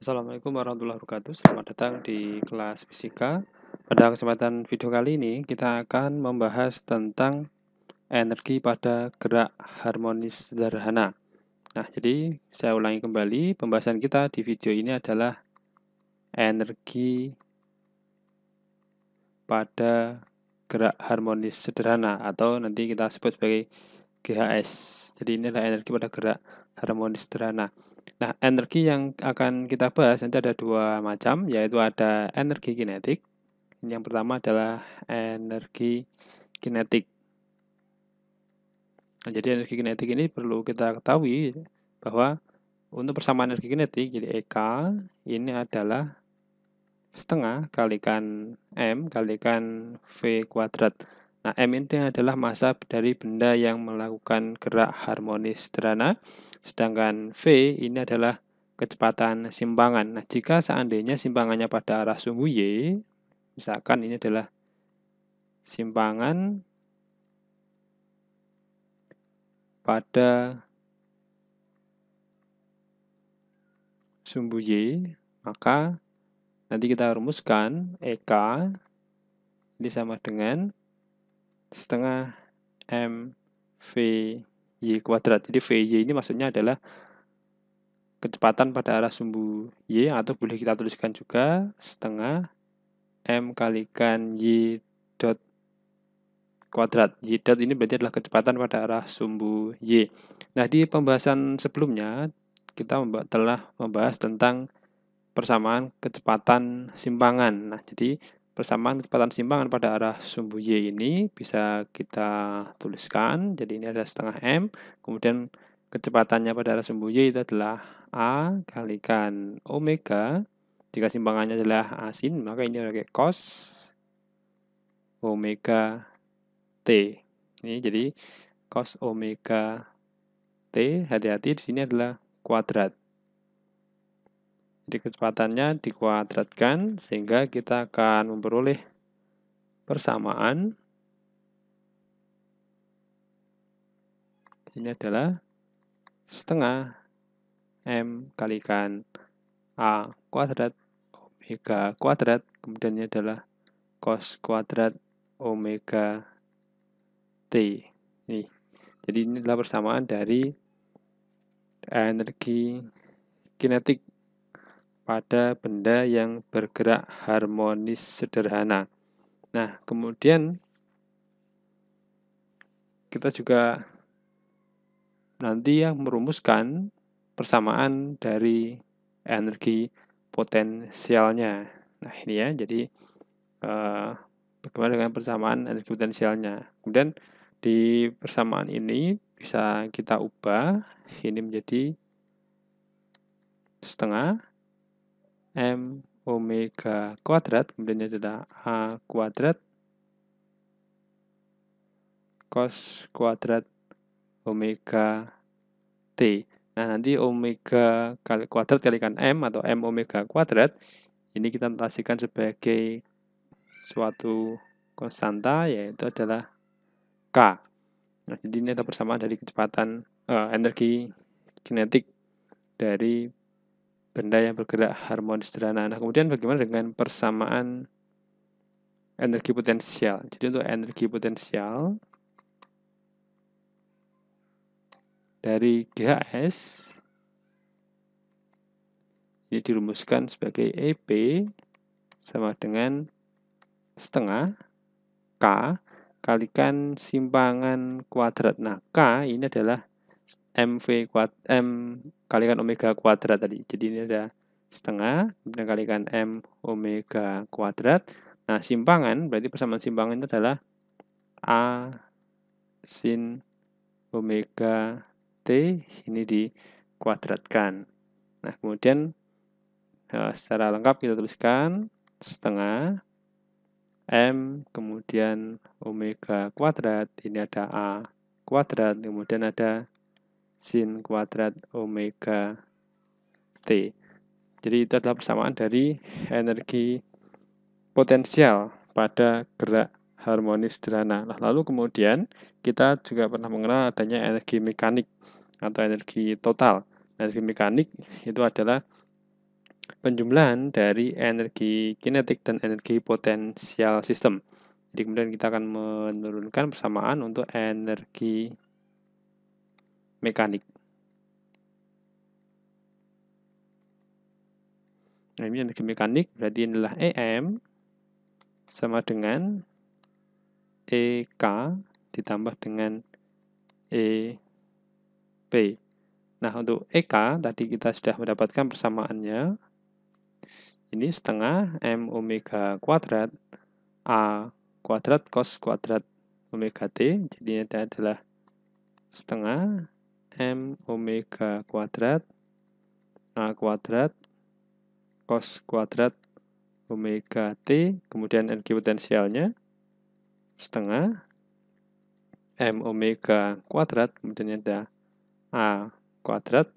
Assalamualaikum warahmatullahi wabarakatuh. Selamat datang di kelas fisika. Pada kesempatan video kali ini, kita akan membahas tentang energi pada gerak harmonis sederhana. Nah, jadi saya ulangi kembali, pembahasan kita di video ini adalah energi pada gerak harmonis sederhana atau nanti kita sebut sebagai GHS. Jadi ini adalah energi pada gerak harmonis sederhana. Nah, energi yang akan kita bahas nanti ada dua macam, yaitu ada energi kinetik. Yang pertama adalah energi kinetik. Nah, jadi energi kinetik ini perlu kita ketahui bahwa untuk persamaan energi kinetik, jadi EK ini adalah setengah kalikan M kalikan V kuadrat. Nah, M ini adalah massa dari benda yang melakukan gerak harmonis sederhana, sedangkan V ini adalah kecepatan simpangan. Nah, jika seandainya simpangannya pada arah sumbu Y, misalkan ini adalah simpangan pada sumbu Y, maka nanti kita rumuskan EK ini sama dengan setengah MVY kuadrat. Jadi VY ini maksudnya adalah kecepatan pada arah sumbu Y, atau boleh kita tuliskan juga setengah M kalikan Y dot kuadrat. Y dot ini berarti adalah kecepatan pada arah sumbu Y. Nah, di pembahasan sebelumnya kita telah membahas tentang persamaan kecepatan simpangan. Nah, jadi persamaan kecepatan simpangan pada arah sumbu Y ini bisa kita tuliskan. Jadi ini ada setengah M, kemudian kecepatannya pada arah sumbu Y itu adalah A kalikan omega. Jika simpangannya adalah asin, maka ini pakai cos omega T. Ini jadi cos omega T, hati-hati di sini adalah kuadrat. Jadi kecepatannya dikuadratkan sehingga kita akan memperoleh persamaan. Ini adalah setengah M kalikan A kuadrat omega kuadrat. Kemudian ini adalah cos kuadrat omega T. Nih. Jadi ini adalah persamaan dari energi kinetik pada benda yang bergerak harmonis sederhana. Nah, kemudian kita juga nanti yang merumuskan persamaan dari energi potensialnya. Nah, ini ya, jadi bagaimana dengan persamaan energi potensialnya. Kemudian di persamaan ini bisa kita ubah, ini menjadi setengah M omega kuadrat, kemudian ini adalah A kuadrat cos kuadrat omega T. Nah, nanti omega kuadrat kalikan M atau M omega kuadrat, ini kita notasikan sebagai suatu konstanta, yaitu adalah K. Nah, jadi ini adalah persamaan dari kecepatan energi kinetik dari benda yang bergerak harmonis sederhana. Nah, kemudian bagaimana dengan persamaan energi potensial? Jadi untuk energi potensial dari GHS ini dirumuskan sebagai EP sama dengan setengah K kalikan simpangan kuadrat. Nah, K ini adalah M kalikan omega kuadrat tadi. Jadi ini ada setengah, kemudian kalikan M omega kuadrat. Nah, simpangan, berarti persamaan simpangan itu adalah A sin omega T, ini dikuadratkan. Nah, kemudian secara lengkap kita tuliskan setengah M, kemudian omega kuadrat, ini ada A kuadrat, kemudian ada sin kuadrat omega T. Jadi itu adalah persamaan dari energi potensial pada gerak harmonis sederhana. Nah, lalu kemudian kita juga pernah mengenal adanya energi mekanik atau energi total. Energi mekanik itu adalah penjumlahan dari energi kinetik dan energi potensial sistem. Jadi kemudian kita akan menurunkan persamaan untuk energi mekanik. Nah, ini energi mekanik berarti inilah EM sama dengan EK ditambah dengan EP. Nah, untuk EK tadi kita sudah mendapatkan persamaannya. Ini setengah M omega kuadrat A kuadrat cos kuadrat omega T. Jadi ini adalah setengah M omega kuadrat A kuadrat cos kuadrat omega T. Kemudian energi potensialnya setengah M omega kuadrat. Kemudian ada A kuadrat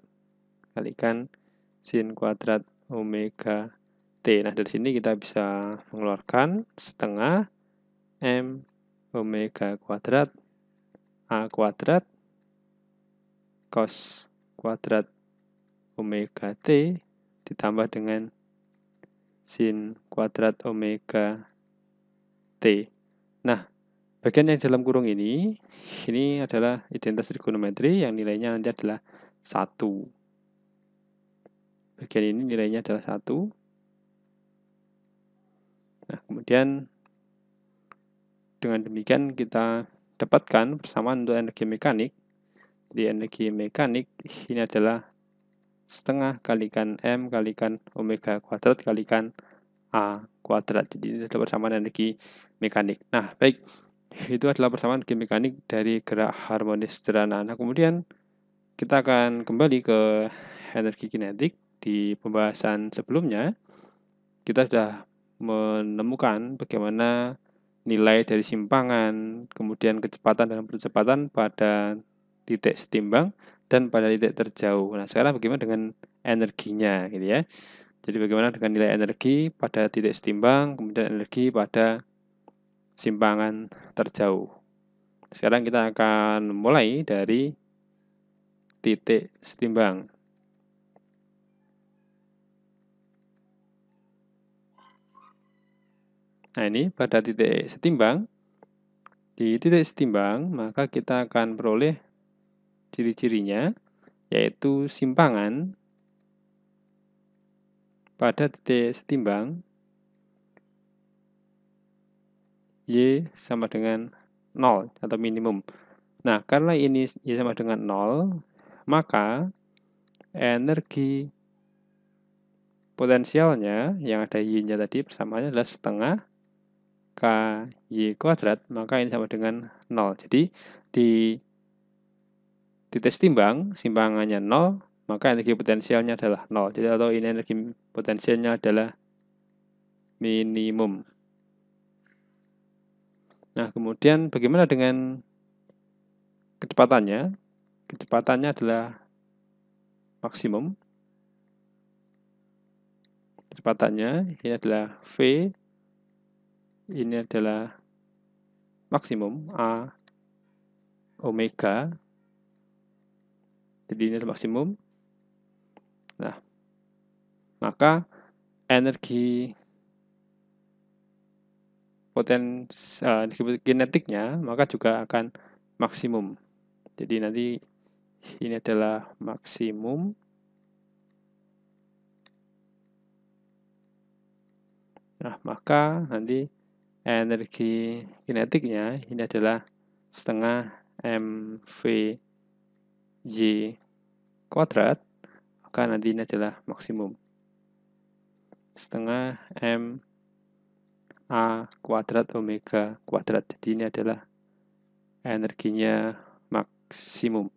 kalikan sin kuadrat omega T. Nah, dari sini kita bisa mengeluarkan setengah M omega kuadrat A kuadrat cos kuadrat omega T ditambah dengan sin kuadrat omega T. Nah, bagian yang dalam kurung ini adalah identitas trigonometri yang nilainya nanti adalah 1. Bagian ini nilainya adalah 1. Nah, kemudian dengan demikian kita dapatkan persamaan untuk energi mekanik. Jadi energi mekanik ini adalah setengah kalikan M kalikan omega kuadrat kalikan A kuadrat. Jadi ini adalah persamaan energi mekanik. Nah, baik. Itu adalah persamaan energi mekanik dari gerak harmonis sederhana. Nah, kemudian kita akan kembali ke energi kinetik. Di pembahasan sebelumnya, kita sudah menemukan bagaimana nilai dari simpangan, kemudian kecepatan dan percepatan pada titik setimbang dan pada titik terjauh. Nah, sekarang bagaimana dengan energinya gitu ya. Jadi bagaimana dengan nilai energi pada titik setimbang, kemudian energi pada simpangan terjauh. Sekarang kita akan mulai dari titik setimbang. Nah, ini pada titik setimbang. Di titik setimbang, maka kita akan peroleh ciri-cirinya, yaitu simpangan pada titik setimbang Y sama dengan 0 atau minimum. Nah, karena ini Y sama dengan 0, maka energi potensialnya yang ada Y-nya tadi persamaannya adalah setengah KY kuadrat, maka ini sama dengan 0. Jadi di titik setimbang, simpangannya 0, maka energi potensialnya adalah 0. Jadi atau ini energi potensialnya adalah minimum. Nah, kemudian bagaimana dengan kecepatannya? Kecepatannya adalah maksimum. Kecepatannya ini adalah V, ini adalah maksimum A omega. Jadi ini adalah maksimum. Nah, maka energi kinetiknya maka juga akan maksimum. Jadi nanti ini adalah maksimum. Nah, maka nanti energi kinetiknya ini adalah setengah MV Y kuadrat, maka nanti ini adalah maksimum. Setengah M A kuadrat omega kuadrat. Jadi ini adalah energinya maksimum.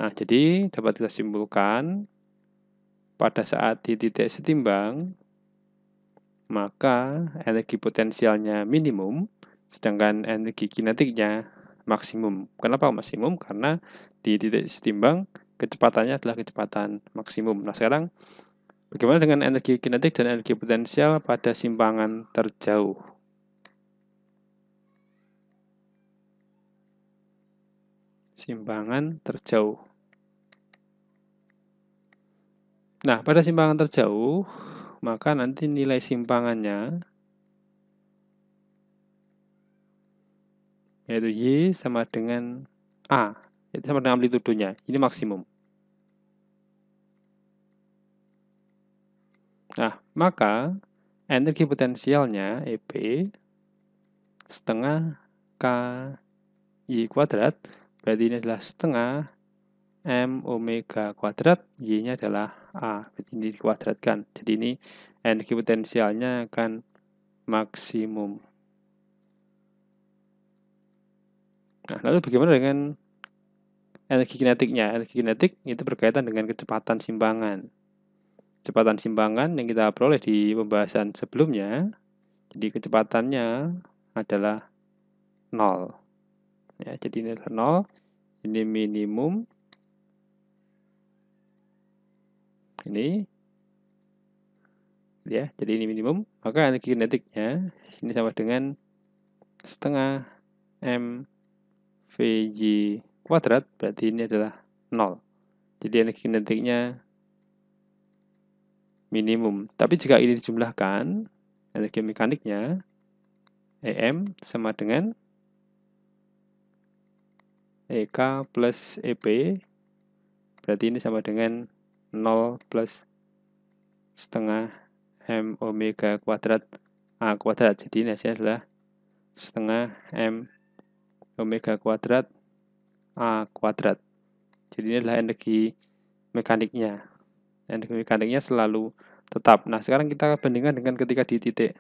Nah, jadi dapat kita simpulkan pada saat di titik setimbang, maka energi potensialnya minimum, sedangkan energi kinetiknya maksimum. Kenapa maksimum? Karena di titik setimbang, kecepatannya adalah kecepatan maksimum. Nah, sekarang bagaimana dengan energi kinetik dan energi potensial pada simpangan terjauh? Simpangan terjauh. Nah, pada simpangan terjauh, maka nanti nilai simpangannya yaitu Y sama dengan A, itu sama dengan amplitudonya, ini maksimum. Nah, maka energi potensialnya EP setengah KY kuadrat, berarti ini adalah setengah M omega kuadrat, Y-nya adalah A, berarti ini dikuadratkan. Jadi ini energi potensialnya akan maksimum. Nah, lalu bagaimana dengan energi kinetiknya? Energi kinetik itu berkaitan dengan kecepatan simpangan. Kecepatan simpangan yang kita peroleh di pembahasan sebelumnya, jadi kecepatannya adalah 0. Ya, jadi ini adalah 0, ini minimum, ini ya, jadi ini minimum, maka energi kinetiknya ini sama dengan setengah M VY kuadrat, berarti ini adalah 0. Jadi energi kinetiknya minimum. Tapi jika ini dijumlahkan, energi mekaniknya EM sama dengan EK plus EP, berarti ini sama dengan 0 plus setengah M omega kuadrat A kuadrat. Jadi ini hasilnya adalah setengah M omega kuadrat A kuadrat. Jadi ini adalah energi mekaniknya. Energi mekaniknya selalu tetap. Nah, sekarang kita bandingkan dengan ketika di titik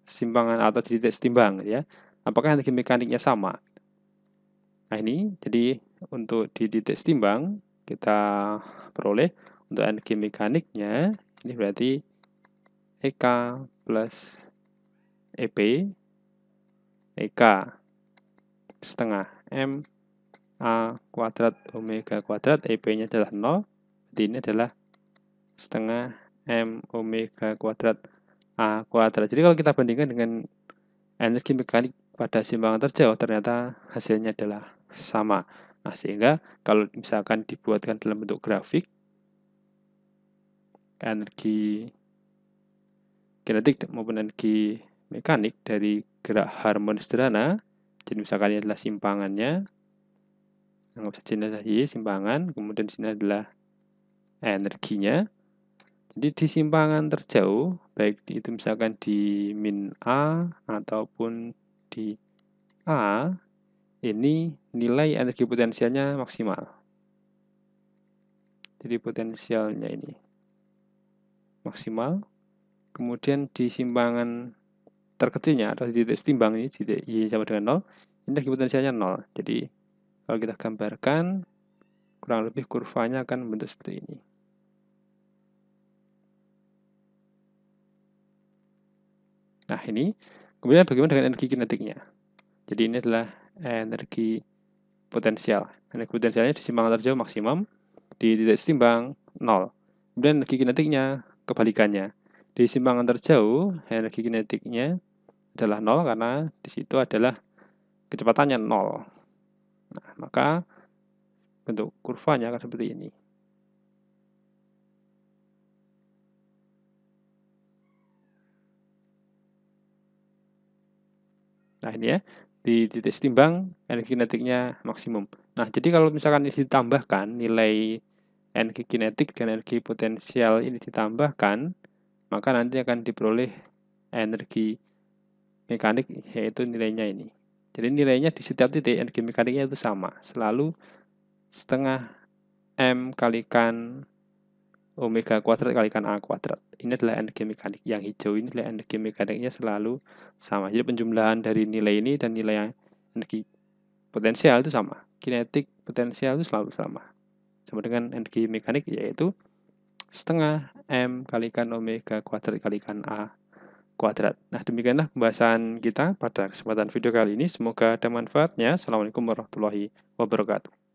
simpangan atau di titik setimbang ya. Apakah energi mekaniknya sama? Nah, ini jadi untuk di titik setimbang kita peroleh untuk energi mekaniknya ini berarti EK plus EP, EK setengah M A kuadrat omega kuadrat, EP-nya adalah 0, jadi ini adalah setengah M omega kuadrat A kuadrat. Jadi kalau kita bandingkan dengan energi mekanik pada simpangan terjauh, ternyata hasilnya adalah sama. Nah, sehingga kalau misalkan dibuatkan dalam bentuk grafik, energi kinetik maupun energi mekanik dari gerak harmonis sederhana, jadi misalkan ini adalah simpangannya, anggap saja ini adalah Y, simpangan, kemudian di sini adalah energinya. Jadi di simpangan terjauh, baik itu misalkan di min A ataupun di A, ini nilai energi potensialnya maksimal. Jadi potensialnya ini maksimal. Kemudian di simpangan terkecilnya atau di titik setimbang ini, di titik Y sama dengan 0, ini energi potensialnya 0. Jadi kalau kita gambarkan, kurang lebih kurvanya akan membentuk seperti ini. Nah, ini kemudian bagaimana dengan energi kinetiknya? Jadi ini adalah energi potensial. Energi potensialnya di simpangan terjauh maksimum, di titik setimbang 0. Kemudian energi kinetiknya kebalikannya. Di simpangan terjauh, energi kinetiknya adalah 0 karena di situ adalah kecepatannya 0. Nah, maka bentuk kurvanya akan seperti ini. Nah, ini ya, di titik setimbang energi kinetiknya maksimum. Nah, jadi kalau misalkan ini ditambahkan nilai energi kinetik dan energi potensial ini ditambahkan, maka nanti akan diperoleh energi mekanik, yaitu nilainya ini. Jadi nilainya di setiap titik energi mekaniknya itu sama, selalu setengah M kalikan omega kuadrat kalikan A kuadrat. Ini adalah energi mekanik. Yang hijau ini adalah energi mekaniknya selalu sama. Jadi penjumlahan dari nilai ini dan nilai energi potensial itu sama. Kinetik potensial itu selalu sama. Sama dengan energi mekanik, yaitu setengah M kalikan omega kuadrat kalikan A kuadrat. Nah, demikianlah pembahasan kita pada kesempatan video kali ini. Semoga ada manfaatnya. Assalamualaikum warahmatullahi wabarakatuh.